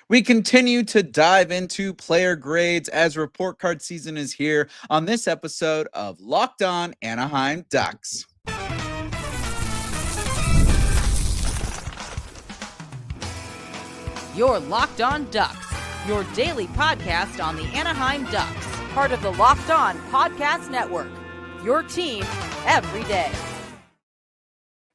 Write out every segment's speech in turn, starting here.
We continue to dive into player grades as report card season is here on this episode of Locked On Anaheim Ducks. You're Locked On Ducks, your daily podcast on the Anaheim Ducks, part of the Locked On Podcast Network. Your team every day.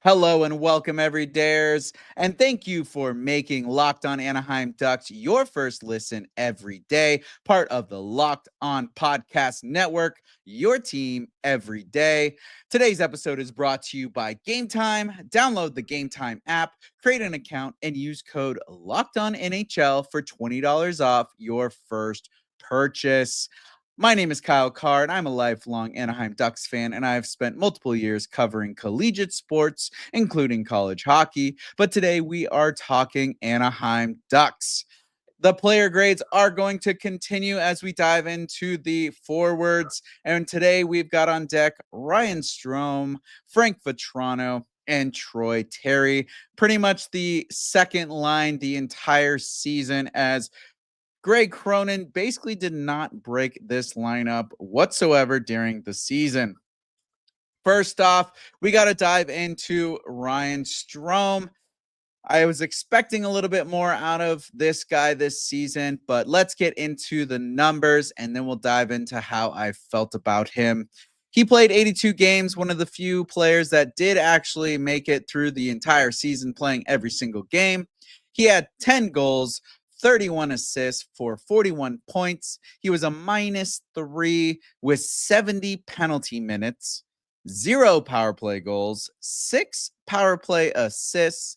Hello and welcome, everydayers, and thank you for making Locked On Anaheim Ducks your first listen every day, part of the Locked On Podcast Network, your team every day. Today's episode is brought to you by Gametime. Download the Gametime app, create an account, and use code LOCKEDONNHL for $20 off your first purchase. My name is Kyle Carr, and I'm a lifelong Anaheim Ducks fan, and I've spent multiple years covering collegiate sports, including college hockey. But today we are talking Anaheim Ducks. The player grades are going to continue as we dive into the forwards. And today we've got on deck Ryan Strome, Frank Vatrano, and Troy Terry. Pretty much the second line the entire season, as Greg Cronin basically did not break this lineup whatsoever during the season. First off, we got to dive into Ryan Strome. I was expecting a little bit more out of this guy this season, but let's get into the numbers and then we'll dive into how I felt about him. He played 82 games, one of the few players that did actually make it through the entire season playing every single game. He had 10 goals, 31 assists for 41 points. He was a -3 with 70 penalty minutes, 0 power play goals, 6 power play assists,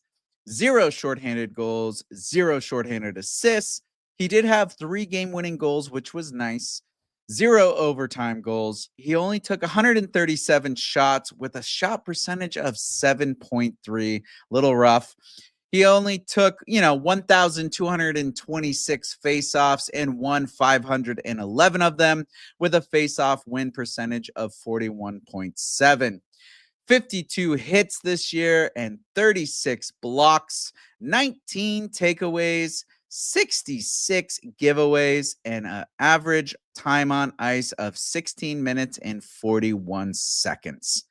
0 shorthanded goals, 0 shorthanded assists. He did have 3 game-winning goals, which was nice. 0 overtime goals. He only took 137 shots with a shot percentage of 7.3. Little rough. He only took, 1,226 faceoffs and won 511 of them with a faceoff win percentage of 41.7. 52 hits this year and 36 blocks, 19 takeaways, 66 giveaways, and an average time on ice of 16 minutes and 41 seconds.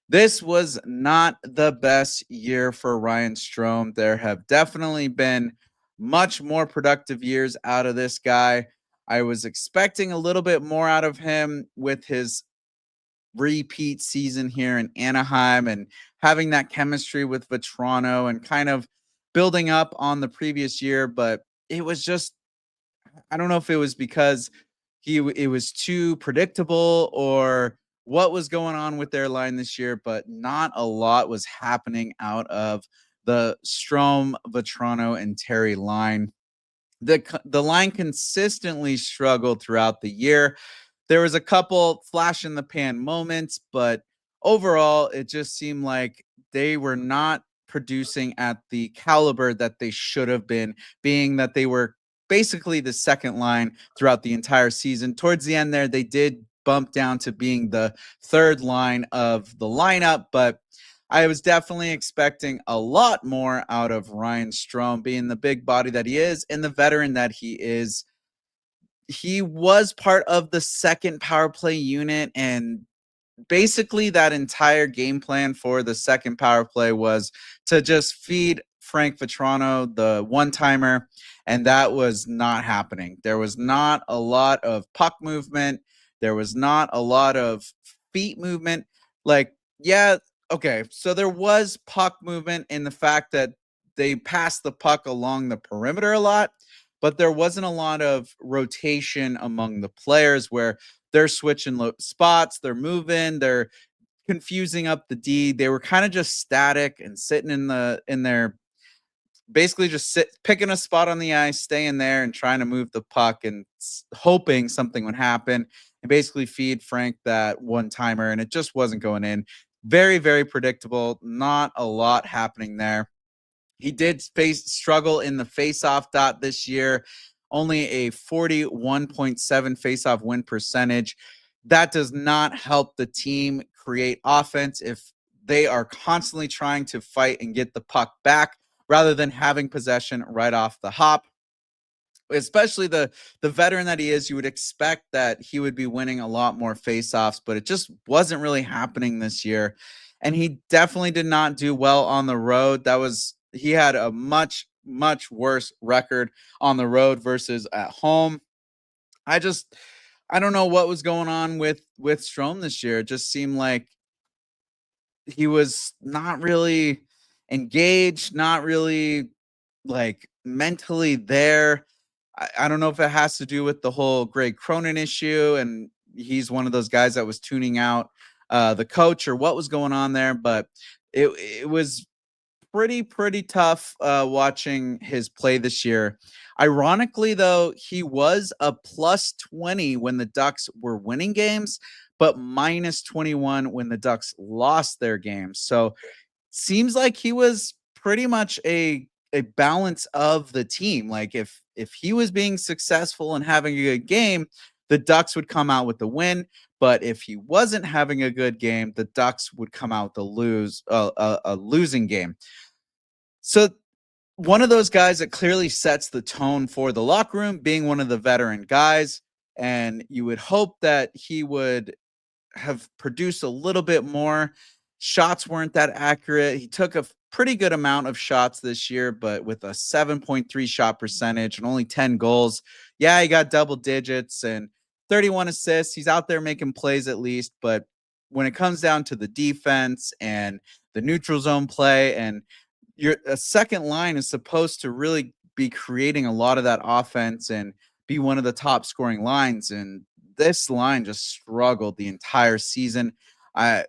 This was not the best year for Ryan Strome. There have definitely been much more productive years out of this guy. I was expecting a little bit more out of him with his repeat season here in Anaheim and having that chemistry with Vatrano and kind of building up on the previous year. But it was just, I don't know if it was because it was too predictable or what was going on with their line this year, but not a lot was happening out of the Strome, Vatrano, and Terry line. The line consistently struggled throughout the year. There was a couple flash in the pan moments, but overall, it just seemed like they were not producing at the caliber that they should have been, being that they were basically the second line throughout the entire season. Towards the end there, they did bump down to being the third line of the lineup, but I was definitely expecting a lot more out of Ryan Strome, being the big body that he is and the veteran that he is. He was part of the second power play unit, and basically that entire game plan for the second power play was to just feed Frank Vatrano the one-timer, and that was not happening. There was not a lot of puck movement. There was not a lot of feet movement. Okay, so there was puck movement in the fact that they passed the puck along the perimeter a lot, but there wasn't a lot of rotation among the players where they're switching spots, they're moving, they're confusing up the D. They were kind of just static and sitting in their basically just picking a spot on the ice, staying there and trying to move the puck and hoping something would happen and basically feed Frank that one timer. And it just wasn't going in. Very, very predictable. Not a lot happening there. He did struggle in the faceoff dot this year, only a 41.7 faceoff win percentage. That does not help the team create offense if they are constantly trying to fight and get the puck back rather than having possession right off the hop. especially the veteran that he is, you would expect that he would be winning a lot more faceoffs, but it just wasn't really happening this year. And he definitely did not do well on the road. He had a much worse record on the road versus at home. I don't know what was going on with Strome this year. It just seemed like he was not really engaged, not really like mentally there. I don't know if it has to do with the whole Greg Cronin issue, and he's one of those guys that was tuning out the coach, or what was going on there, but it was pretty tough watching his play this year. Ironically, though, he was a plus 20 when the Ducks were winning games, but minus 21 when the Ducks lost their games. So seems like he was pretty much a balance of the team. Like if he was being successful and having a good game, the Ducks would come out with the win. But if he wasn't having a good game, the Ducks would come out a losing game. So one of those guys that clearly sets the tone for the locker room, being one of the veteran guys, and you would hope that he would have produced a little bit more. Shots weren't that accurate. He took a pretty good amount of shots this year, but with a 7.3 shot percentage and only 10 goals. Yeah, he got double digits and 31 assists. He's out there making plays at least, but when it comes down to the defense and the neutral zone play, and your a second line is supposed to really be creating a lot of that offense and be one of the top scoring lines, and this line just struggled the entire season. I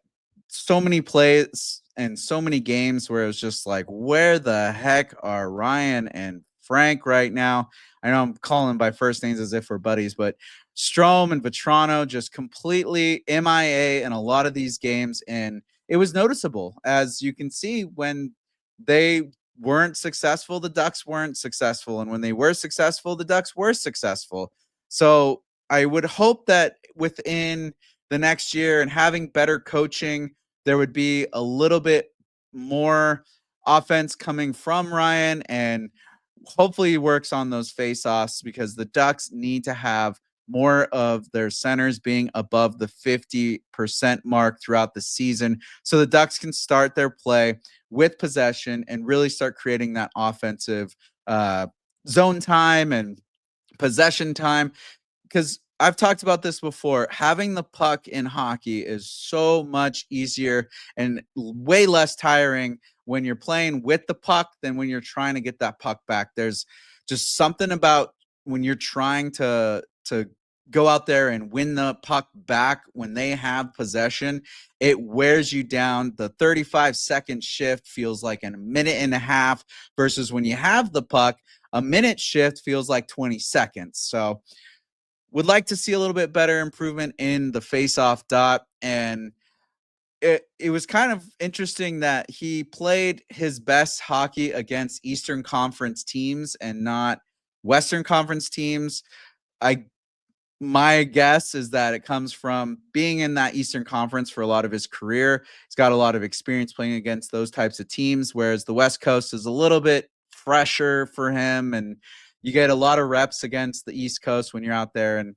So many plays and so many games where it was just like, where the heck are Ryan and Frank right now? I know I'm calling by first names as if we're buddies, but Strome and Vatrano just completely MIA in a lot of these games. And it was noticeable, as you can see, when they weren't successful, the Ducks weren't successful. And when they were successful, the Ducks were successful. So I would hope that within the next year and having better coaching, there would be a little bit more offense coming from Ryan, and hopefully he works on those faceoffs, because the Ducks need to have more of their centers being above the 50% mark throughout the season, so the Ducks can start their play with possession and really start creating that offensive zone time and possession time. Because I've talked about this before, having the puck in hockey is so much easier and way less tiring when you're playing with the puck than when you're trying to get that puck back. There's just something about when you're trying to go out there and win the puck back when they have possession. It wears you down. The 35-second shift feels like a minute and a half, versus when you have the puck, a minute shift feels like 20 seconds. So would like to see a little bit better improvement in the face-off dot. And it was kind of interesting that he played his best hockey against Eastern Conference teams and not Western Conference teams. I My guess is that it comes from being in that Eastern Conference for a lot of his career. He's got a lot of experience playing against those types of teams, whereas the West Coast is a little bit fresher for him, and you get a lot of reps against the East Coast when you're out there. And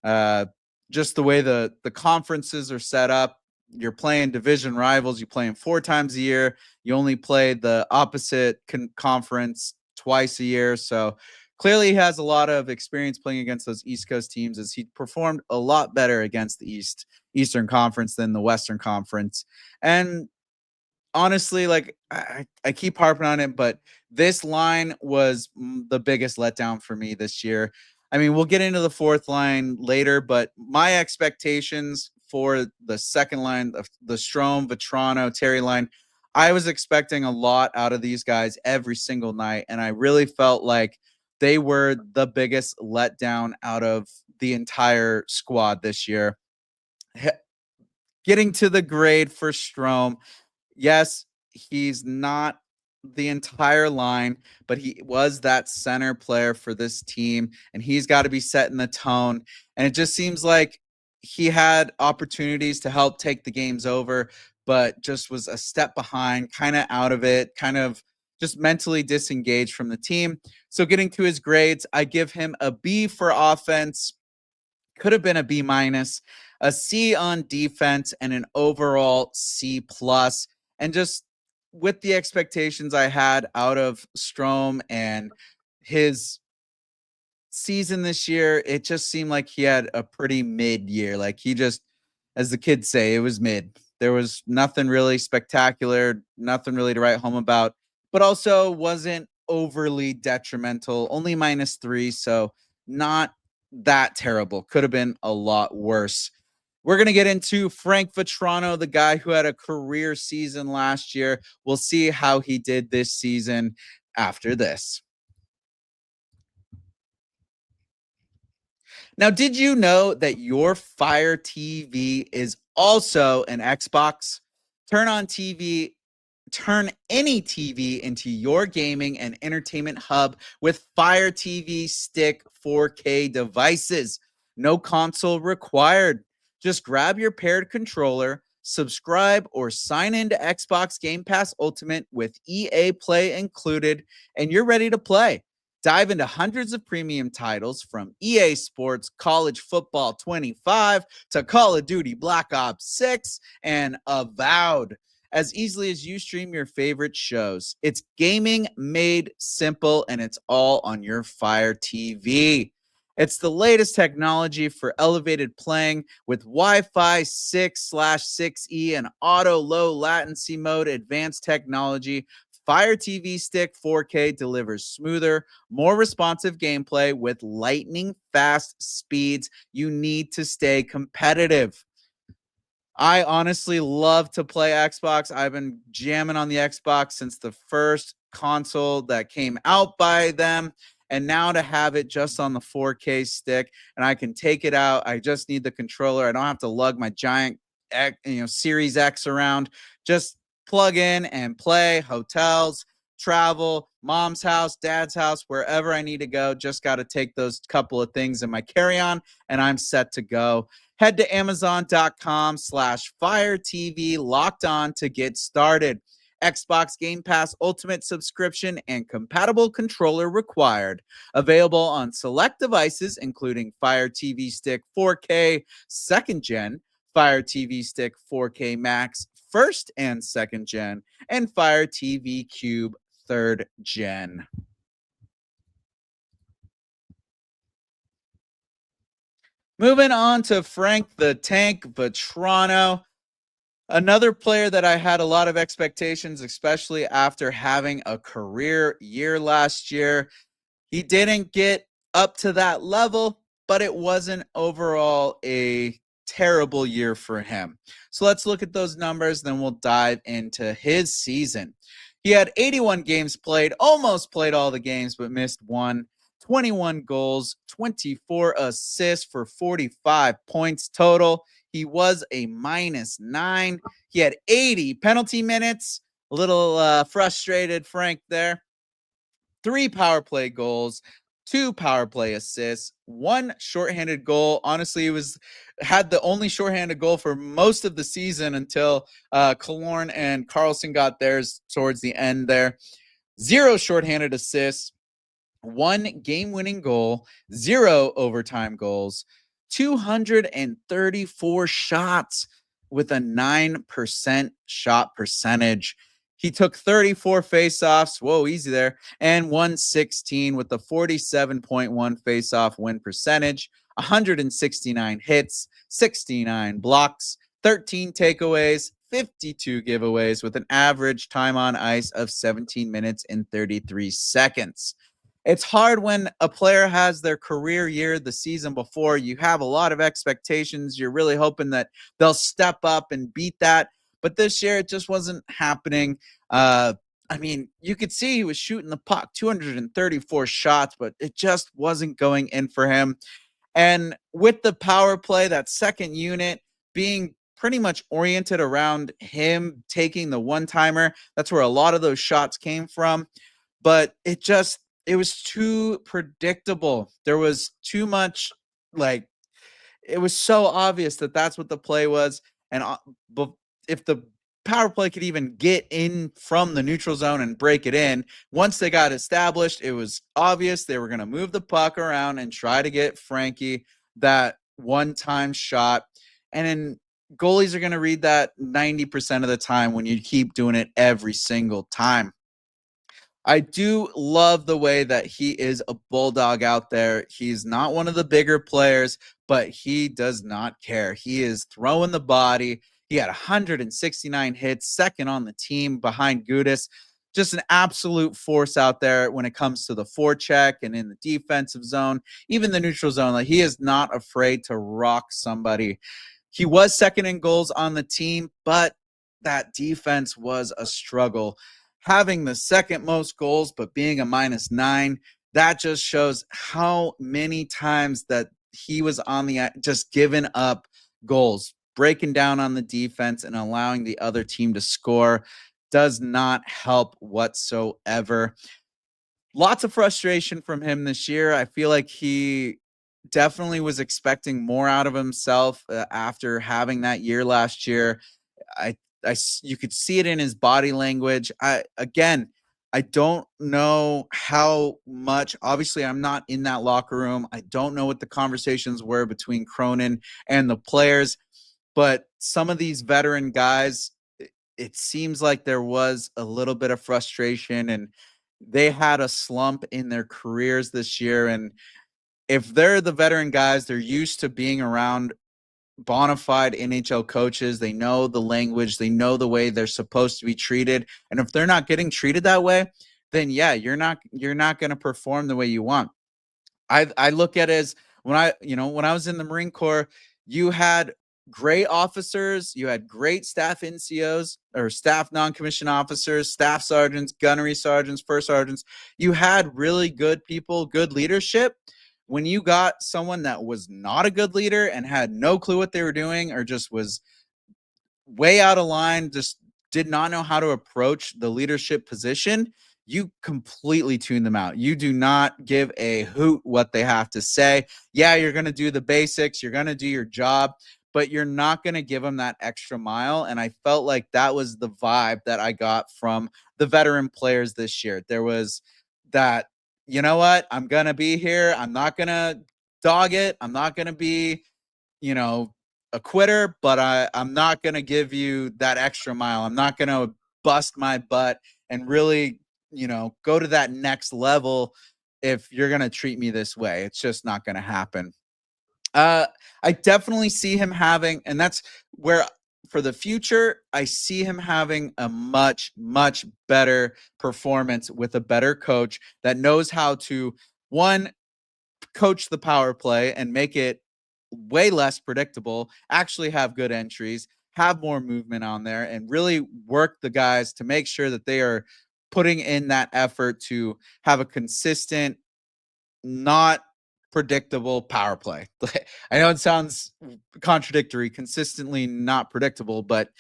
uh, just the way the conferences are set up, you're playing division rivals. You play them 4 times a year. You only play the opposite conference twice a year, so clearly he has a lot of experience playing against those East Coast teams, as he performed a lot better against the Eastern Conference than the Western Conference. And honestly, like I keep harping on it, but this line was the biggest letdown for me this year. I mean, we'll get into the fourth line later, but my expectations for the second line, the Strome, Vatrano, Terry line, I was expecting a lot out of these guys every single night, and I really felt like they were the biggest letdown out of the entire squad this year. Getting to the grade for Strome, yes, he's not the entire line, but he was that center player for this team, and he's got to be setting the tone. And it just seems like he had opportunities to help take the games over, but just was a step behind, kind of out of it, kind of just mentally disengaged from the team. So getting to his grades, I give him a B for offense, could have been a B minus, a C on defense, and an overall C plus. And just with the expectations I had out of Strome and his season this year, it just seemed like he had a pretty mid year. Like he just, as the kids say, it was mid. There was nothing really spectacular, nothing really to write home about, but also wasn't overly detrimental, only -3. So not that terrible. Could have been a lot worse. We're going to get into Frank Vatrano, the guy who had a career season last year. We'll see how he did this season after this. Now, did you know that your Fire TV is also an Xbox? Turn any TV into your gaming and entertainment hub with Fire TV Stick 4K devices. No console required. Just grab your paired controller, subscribe, or sign into Xbox Game Pass Ultimate with EA Play included, and you're ready to play. Dive into hundreds of premium titles from EA Sports College Football 25 to Call of Duty Black Ops 6 and Avowed as easily as you stream your favorite shows. It's gaming made simple, and it's all on your Fire TV. It's the latest technology for elevated playing with Wi-Fi 6/6E and auto low latency mode advanced technology. Fire TV Stick 4K delivers smoother, more responsive gameplay with lightning fast speeds you need to stay competitive. I honestly love to play Xbox. I've been jamming on the Xbox since the first console that came out by them. And now to have it just on the 4K stick, and I can take it out. I just need the controller. I don't have to lug my giant, Series X around. Just plug in and play. Hotels, travel, mom's house, dad's house, wherever I need to go. Just got to take those couple of things in my carry-on, and I'm set to go. Head to Amazon.com/Fire TV Locked On to get started. Xbox Game Pass Ultimate subscription and compatible controller required. Available on select devices, including Fire TV Stick 4K 2nd Gen, Fire TV Stick 4K Max 1st and 2nd Gen, and Fire TV Cube 3rd Gen. Moving on to Frank the Tank Vatrano, another player that I had a lot of expectations, especially after having a career year last year. He didn't get up to that level, but it wasn't overall a terrible year for him. So let's look at those numbers, then we'll dive into his season. He had 81 games played, almost played all the games, but missed one. 21 goals, 24 assists for 45 points total. He was a -9. He had 80 penalty minutes. A little frustrated, Frank, there. 3 power play goals, 2 power play assists, 1 shorthanded goal. Honestly, it had the only shorthanded goal for most of the season until Killorn and Carlson got theirs towards the end there. 0 shorthanded assists, 1 game-winning goal, 0 overtime goals, 234 shots with a 9% shot percentage. He took 34 faceoffs, whoa, easy there, and won 16 with a 47.1 faceoff win percentage, 169 hits, 69 blocks, 13 takeaways, 52 giveaways with an average time on ice of 17 minutes and 33 seconds. It's hard when a player has their career year the season before. You have a lot of expectations. You're really hoping that they'll step up and beat that. But this year, it just wasn't happening. You could see he was shooting the puck, 234 shots, but it just wasn't going in for him. And with the power play, that second unit being pretty much oriented around him taking the one-timer, that's where a lot of those shots came from. But it was too predictable. There was too much, it was so obvious that that's what the play was. And if the power play could even get in from the neutral zone and break it in. Once they got established, it was obvious they were going to move the puck around and try to get Frankie that one-time shot. And then goalies are going to read that 90% of the time when you keep doing it every single time. I do love the way that he is a bulldog out there. He's not one of the bigger players, but he does not care. He is throwing the body. He had 169 hits, second on the team behind Gudis. Just an absolute force out there when it comes to the forecheck and in the defensive zone, even the neutral zone. Like, he is not afraid to rock somebody. He was second in goals on the team, but that defense was a struggle. Having the second most goals, but being a -9, that just shows how many times that he was on the just giving up goals, breaking down on the defense and allowing the other team to score does not help whatsoever. Lots of frustration from him this year. I feel like he definitely was expecting more out of himself after having that year last year. I, you could see it in his body language. I don't know how much. Obviously, I'm not in that locker room. I don't know what the conversations were between Cronin and the players, but some of these veteran guys, it seems like there was a little bit of frustration and they had a slump in their careers this year. And if they're the veteran guys, they're used to being around bona fide NHL coaches. They know the language, they know the way they're supposed to be treated. And if they're not getting treated that way, then yeah, you're not going to perform the way you want. I look at it as when I was in the Marine Corps, you had great officers, you had great staff NCOs or staff non-commissioned officers, staff sergeants, gunnery sergeants, first sergeants. You had really good people, good leadership. When you got someone that was not a good leader and had no clue what they were doing or just was way out of line, just did not know how to approach the leadership position, you completely tune them out. You do not give a hoot what they have to say. Yeah, you're going to do the basics, you're going to do your job, but you're not going to give them that extra mile. And I felt like that was the vibe that I got from the veteran players this year. There was that, you know what, I'm going to be here. I'm not going to dog it. I'm not going to be, you know, a quitter, but I'm not going to give you that extra mile. I'm not going to bust my butt and really, go to that next level if you're going to treat me this way. It's just not going to happen. I definitely see him having, and that's where for the future, I see him having a much, much better performance with a better coach that knows how to, one, coach the power play and make it way less predictable, actually have good entries, have more movement on there, and really work the guys to make sure that they are putting in that effort to have a consistent, not predictable power play. I know it sounds contradictory, consistently not predictable, but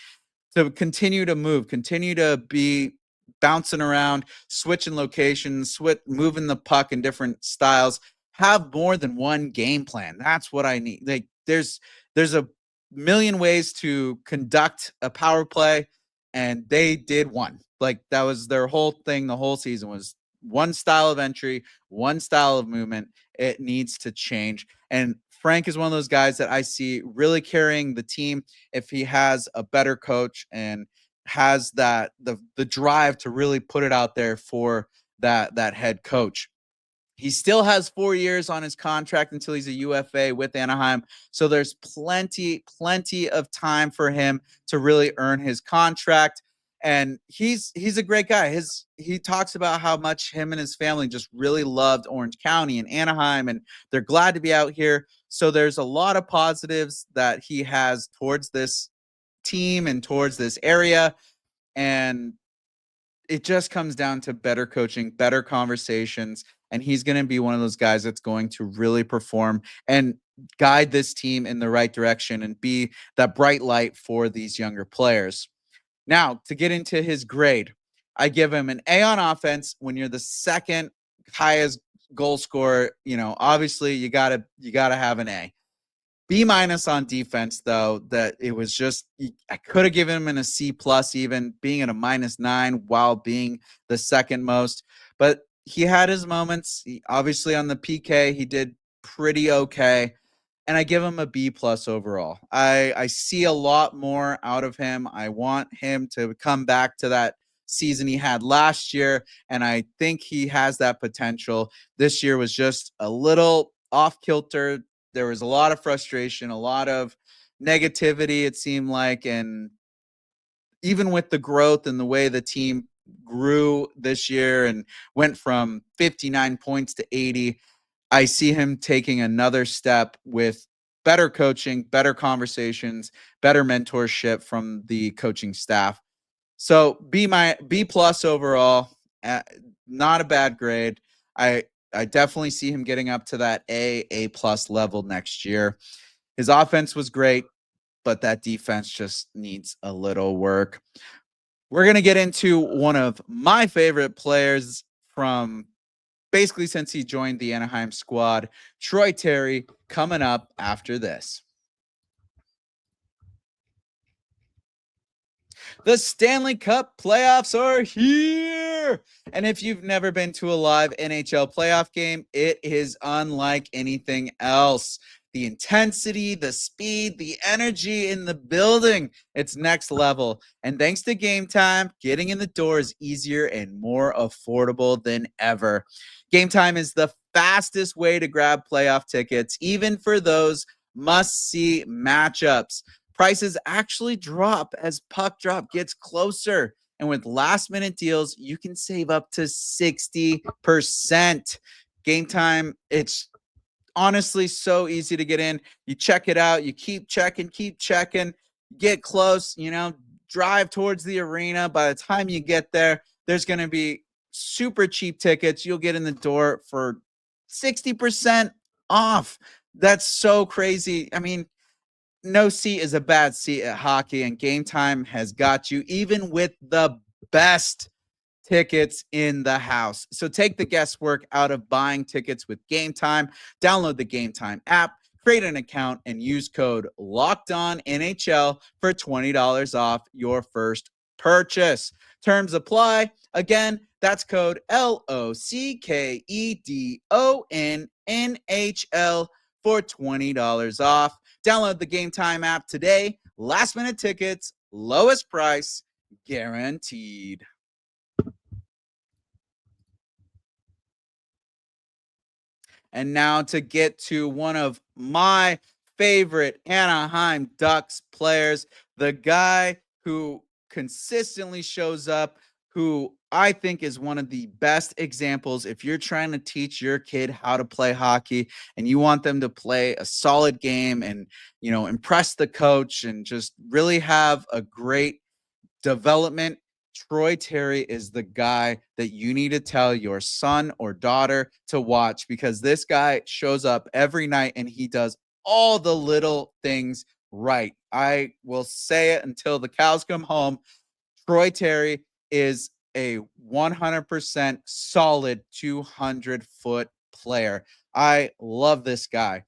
to continue to move, continue to be bouncing around, switching locations, moving the puck in different styles, have more than one game plan. That's what I need. Like there's a million ways to conduct a power play, and they did one. Like that was their whole thing. The whole season was one style of entry, one style of movement. It needs to change. And Frank is one of those guys that I see really carrying the team if he has a better coach and has that the drive to really put it out there for that head coach. He still has 4 years on his contract until he's a UFA with Anaheim. So there's plenty of time for him to really earn his contract. And he's a great guy. He talks about how much him and his family just really loved Orange County and Anaheim, and they're glad to be out here. So there's a lot of positives that he has towards this team and towards this area. And it just comes down to better coaching, better conversations. And he's going to be one of those guys that's going to really perform and guide this team in the right direction and be that bright light for these younger players. Now, to get into his grade, I give him an A on offense. When you're the second highest goal scorer, obviously you gotta have an A. B- on defense, though, that it was just, I could have given him a C plus, even being at a -9 while being the second most. But he had his moments. Obviously, on the PK, he did pretty okay. And I give him a B plus overall. I see a lot more out of him. I want him to come back to that season he had last year, and I think he has that potential. This year was just a little off kilter. There was a lot of frustration, a lot of negativity, it seemed like, and even with the growth and the way the team grew this year and went from 59 points to 80, I see him taking another step with better coaching, better conversations, better mentorship from the coaching staff. So B plus overall, uh, not a bad grade. I I definitely see him getting up to that A plus level next year. His offense was great, but that defense just needs a little work. We're going to get into one of my favorite players from basically since he joined the Anaheim squad, Troy Terry, coming up after this. The Stanley Cup playoffs are here. And if you've never been to a live NHL playoff game, it is unlike anything else. The intensity, the speed, the energy in the building, it's next level. And thanks to Gametime, getting in the door is easier and more affordable than ever. Gametime is the fastest way to grab playoff tickets, even for those must-see matchups. Prices actually drop as puck drop gets closer. And with last minute deals, you can save up to 60%. Gametime, it's honestly so easy to get in. You check it out, you keep checking, get close, drive towards the arena. By the time you get there, there's going to be super cheap tickets. You'll get in the door for 60% off. That's so crazy. I mean, no seat is a bad seat at hockey, and Gametime has got you, even with the best tickets in the house. So take the guesswork out of buying tickets with Gametime. Download the Gametime app, create an account, and use code LOCKEDONNHL for $20 off your first purchase. Terms apply. Again, that's code LOCKEDONNHL for $20 off. Download the Gametime app today. Last minute tickets, lowest price, guaranteed. And now to get to one of my favorite Anaheim Ducks players, the guy who consistently shows up, who I think is one of the best examples if you're trying to teach your kid how to play hockey and you want them to play a solid game and, impress the coach and just really have a great development. Troy Terry is the guy that you need to tell your son or daughter to watch, because this guy shows up every night and he does all the little things right. I will say it until the cows come home. Troy Terry is a 100% solid 200-foot player. I love this guy.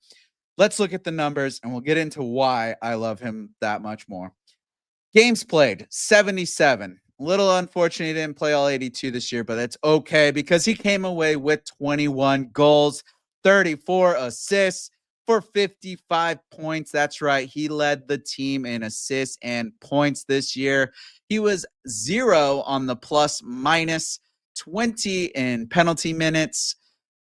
Let's look at the numbers and we'll get into why I love him that much more. Games played, 77. A little unfortunate he didn't play all 82 this year, but that's okay because he came away with 21 goals, 34 assists for 55 points. That's right. He led the team in assists and points this year. He was 0 on the plus minus, 20 in penalty minutes,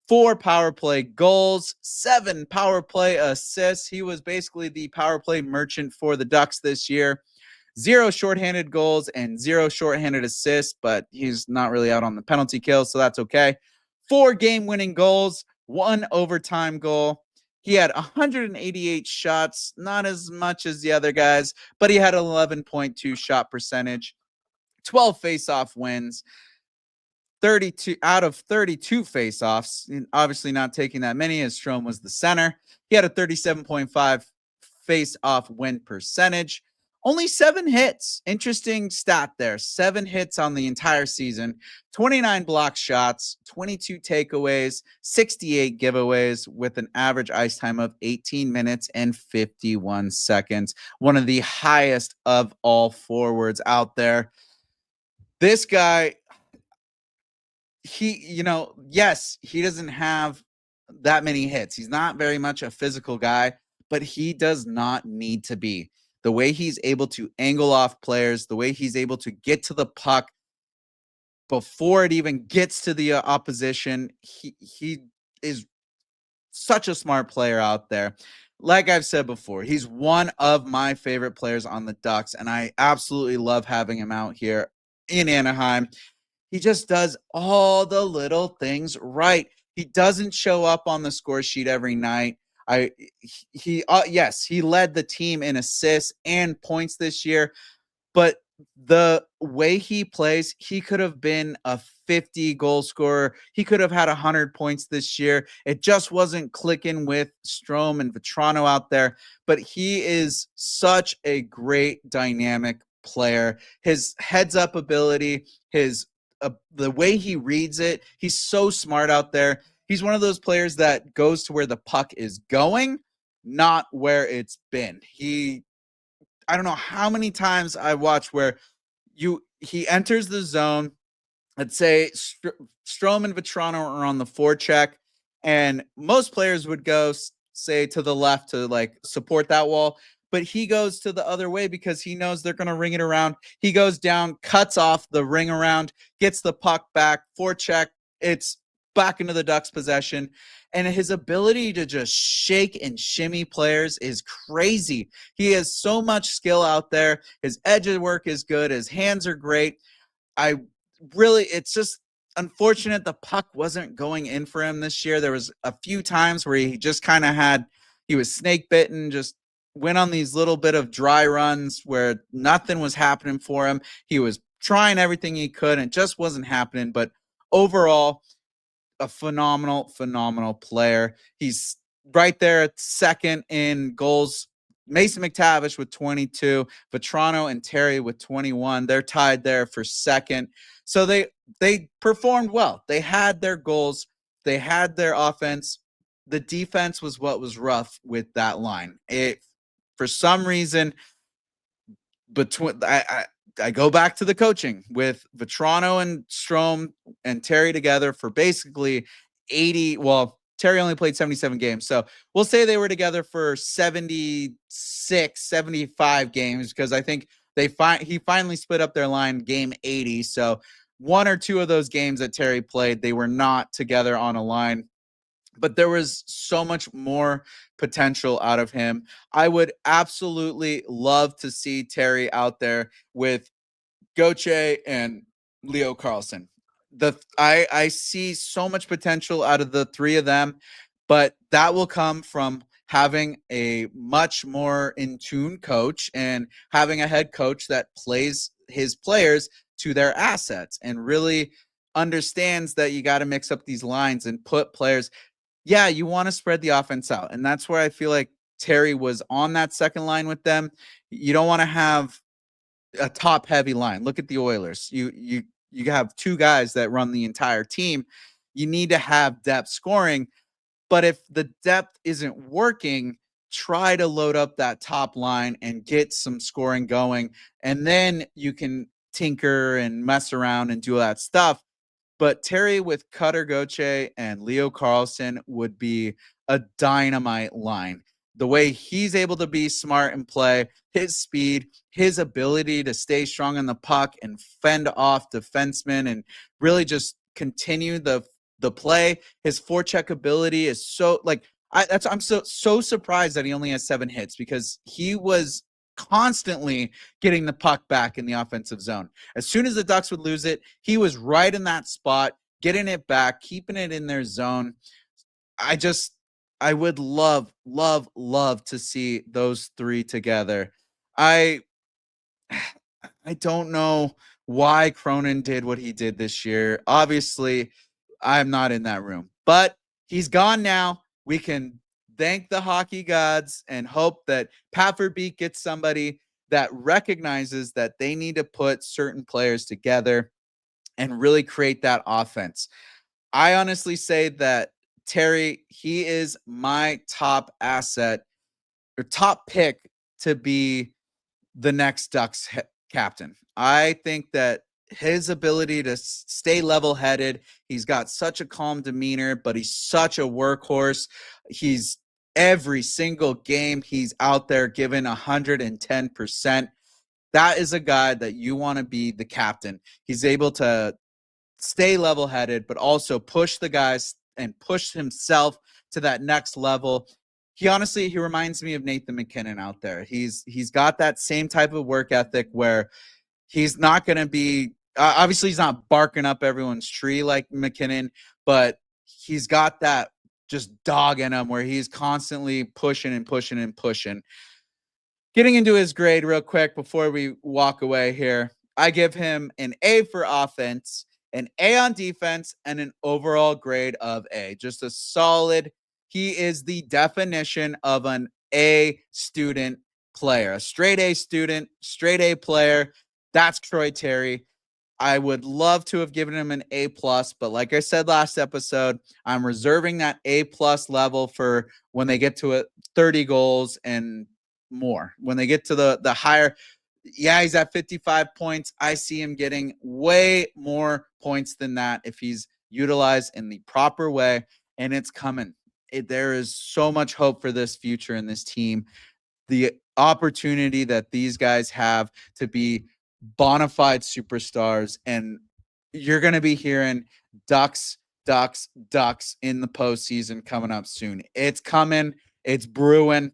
4 power play goals, 7 power play assists. He was basically the power play merchant for the Ducks this year. 0 shorthanded goals and 0 shorthanded assists, but he's not really out on the penalty kill, so that's okay. 4 game-winning goals, 1 overtime goal. He had 188 shots, not as much as the other guys, but he had 11.2 shot percentage, 12 face-off wins, 32 out of 32 face-offs, obviously not taking that many as Strome was the center. He had a 37.5 face-off win percentage. Only 7 hits. Interesting stat there. 7 hits on the entire season, 29 block shots, 22 takeaways, 68 giveaways with an average ice time of 18 minutes and 51 seconds. One of the highest of all forwards out there. This guy, yes, he doesn't have that many hits. He's not very much a physical guy, but he does not need to be. The way he's able to angle off players, the way he's able to get to the puck before it even gets to the opposition, he is such a smart player out there. Like I've said before, he's one of my favorite players on the Ducks, and I absolutely love having him out here in Anaheim. He just does all the little things right. He doesn't show up on the score sheet every night. Yes, he led the team in assists and points this year, but the way he plays, he could have been a 50 goal scorer. He could have had 100 points this year. It just wasn't clicking with Strome and Vatrano out there, but he is such a great dynamic player. His heads up ability, his the way he reads it, he's so smart out there. He's one of those players that goes to where the puck is going, not where it's been. I don't know how many times I watched where he enters the zone. Let's say Strome and Vatrano are on the forecheck, and most players would go say to the left to like support that wall, but he goes to the other way because he knows they're going to ring it around. He goes down, cuts off the ring around, gets the puck back, forecheck. It's back into the Ducks' possession. And his ability to just shake and shimmy players is crazy. He has so much skill out there. His edge work is good. His hands are great. It's just unfortunate the puck wasn't going in for him this year. There was a few times where he just kind of he was snake bitten, just went on these little bit of dry runs where nothing was happening for him. He was trying everything he could and it just wasn't happening. But overall, a phenomenal player. He's right there at second in goals. Mason McTavish with 22, Vatrano and Terry with 21. They're tied there for second. So they performed well. They had their goals. They had their offense. The defense was what was rough with that line. For some reason, I go back to the coaching with Vatrano and Strome and Terry together for basically 80. Well, Terry only played 77 games. So we'll say they were together for 76, 75 games because I think he finally split up their line game 80. So one or two of those games that Terry played, they were not together on a line. But there was so much more potential out of him. I would absolutely love to see Terry out there with Gauthier and Leo Carlson. I see so much potential out of the three of them, but that will come from having a much more in tune coach and having a head coach that plays his players to their assets and really understands that you got to mix up these lines and put players. Yeah, you want to spread the offense out. And that's where I feel like Terry was on that second line with them. You don't want to have a top heavy line. Look at the Oilers. You have two guys that run the entire team. You need to have depth scoring, but if the depth isn't working, try to load up that top line and get some scoring going, and then you can tinker and mess around and do all that stuff. But Terry with Cutter Gauthier and Leo Carlson would be a dynamite line. The way he's able to be smart and play, his speed, his ability to stay strong on the puck and fend off defensemen and really just continue the play. His forecheck ability is so I'm so surprised that he only has 7 hits because he was constantly getting the puck back in the offensive zone. As soon as the Ducks would lose it, he was right in that spot, getting it back, keeping it in their zone. I would love to see those three together. I don't know why Cronin did what he did this year. Obviously, I'm not in that room, but he's gone now. We can thank the hockey gods and hope that Pat Verbeek gets somebody that recognizes that they need to put certain players together and really create that offense. I honestly say that Terry, he is my top asset or top pick to be the next Ducks captain. I think that his ability to stay level headed, he's got such a calm demeanor, but he's such a workhorse. He's every single game he's out there giving 110%. That is a guy that you want to be the captain. He's able to stay level headed, but also push the guys and push himself to that next level. He reminds me of Nathan McKinnon out there. He's got that same type of work ethic where he's not going to be obviously he's not barking up everyone's tree like McKinnon, but he's got that just dog in him where he's constantly pushing and pushing and pushing. Getting into his grade real quick before we walk away here, I give him an A for offense, an A on defense, and an overall grade of A. Just a solid. He is the definition of an A student player, a straight A student, straight A player. That's Troy Terry. I would love to have given him an A plus, but like I said last episode, I'm reserving that A plus level for when they get to 30 goals and more. When they get to the higher, yeah, he's at 55 points. I see him getting way more points than that if he's utilized in the proper way, and it's coming. There is so much hope for this future in this team. The opportunity that these guys have to be bona fide superstars, and you're going to be hearing Ducks, Ducks, Ducks in the postseason coming up soon. It's coming. It's brewing.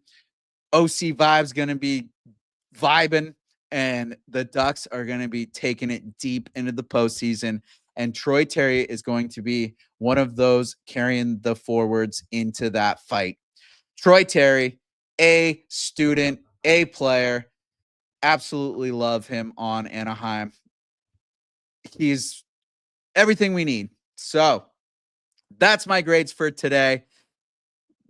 OC Vibe's going to be vibing, and the Ducks are going to be taking it deep into the postseason. And Troy Terry is going to be one of those carrying the forwards into that fight. Troy Terry, A student, A player. Absolutely love him on Anaheim. He's everything we need. So that's my grades for today.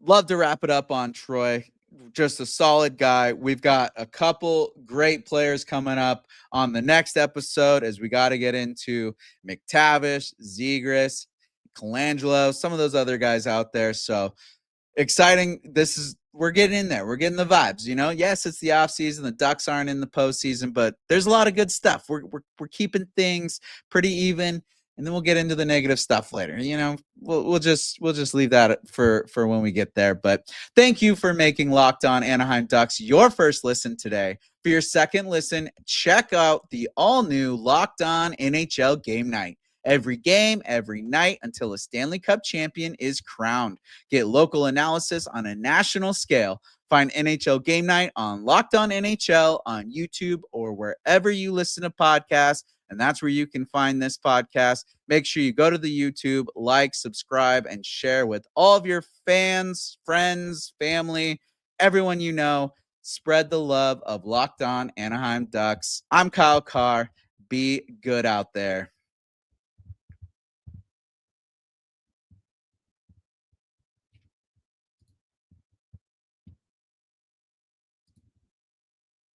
Love to wrap it up on Troy. Just a solid guy. We've got a couple great players coming up on the next episode as we got to get into McTavish, Zegras, Colangelo, some of those other guys out there. So exciting. We're getting in there. We're getting the vibes, you know. Yes, it's the off season. The Ducks aren't in the postseason, but there's a lot of good stuff. We're keeping things pretty even, and then we'll get into the negative stuff later. You know, we'll just leave that for when we get there. But thank you for making Locked On Anaheim Ducks your first listen today. For your second listen, check out the all new Locked On NHL Game Night. Every game, every night until a Stanley Cup champion is crowned. Get local analysis on a national scale. Find NHL Game Night on Locked On NHL on YouTube or wherever you listen to podcasts. And that's where you can find this podcast. Make sure you go to the YouTube, like, subscribe, and share with all of your fans, friends, family, everyone you know. Spread the love of Locked On Anaheim Ducks. I'm Kyle Carr. Be good out there.